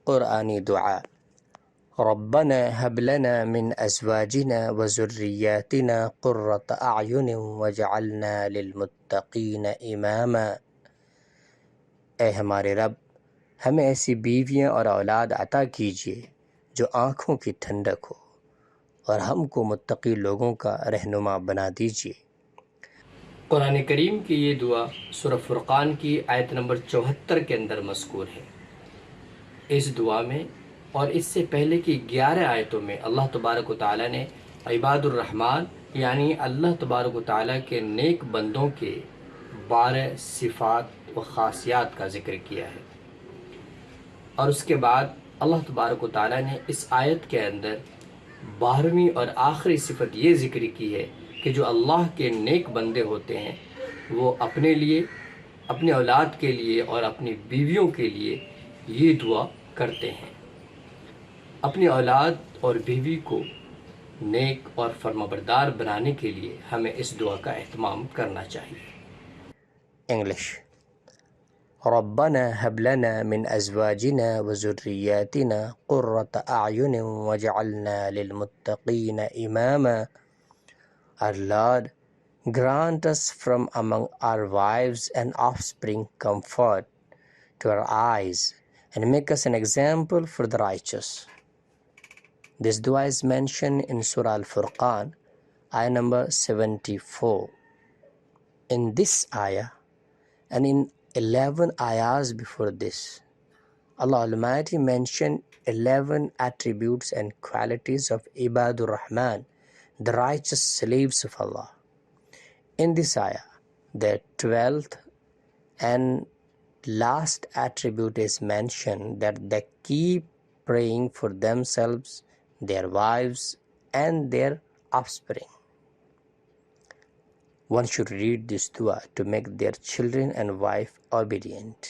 قرآنی دعا ربنا هب لنا من ازواجنا وذرياتنا قرة اعین واجعلنا للمتقین اماما۔ اے ہمارے رب، ہمیں ایسی بیویاں اور اولاد عطا کیجیے جو آنکھوں کی ٹھنڈک ہو، اور ہم کو متقی لوگوں کا رہنما بنا دیجیے۔ قرآن کریم کی یہ دعا سورہ فرقان کی آیت نمبر 74 کے اندر مذکور ہے۔ اس دعا میں اور اس سے پہلے کی 11 آیتوں میں اللہ تبارک و تعالیٰ نے عباد الرحمن یعنی اللہ تبارک و تعالیٰ کے نیک بندوں کے 12 صفات و خاصیات کا ذکر کیا ہے، اور اس کے بعد اللہ تبارک و تعالیٰ نے اس آیت کے اندر 12ویں اور آخری صفت یہ ذکر کی ہے کہ جو اللہ کے نیک بندے ہوتے ہیں وہ اپنے لیے، اپنے اولاد کے لیے اور اپنی بیویوں کے لیے یہ دعا کرتے ہیں۔ اپنی اولاد اور بیوی کو نیک اور فرمانبردار بنانے کے لیے ہمیں اس دعا کا اہتمام کرنا چاہیے۔ انگلش۔ ربنا هب لنا من ازواجنا وذرياتنا قرة اعین واجعلنا للمتقین اماما۔ Our Lord, grant us from among our wives and offspring comfort to our eyes and make us an example for the righteous. This dua is mentioned in Surah Al-Furqan, ayah number 74. In this ayah and in 11 ayahs before this, Allah Almighty mentioned 11 attributes and qualities of Ibadur Rahman, the righteous slaves of Allah. In this ayah, the 12th and last attribute is mentioned that they keep praying for themselves, their wives, and their offspring. One should read this dua to make their children and wife obedient.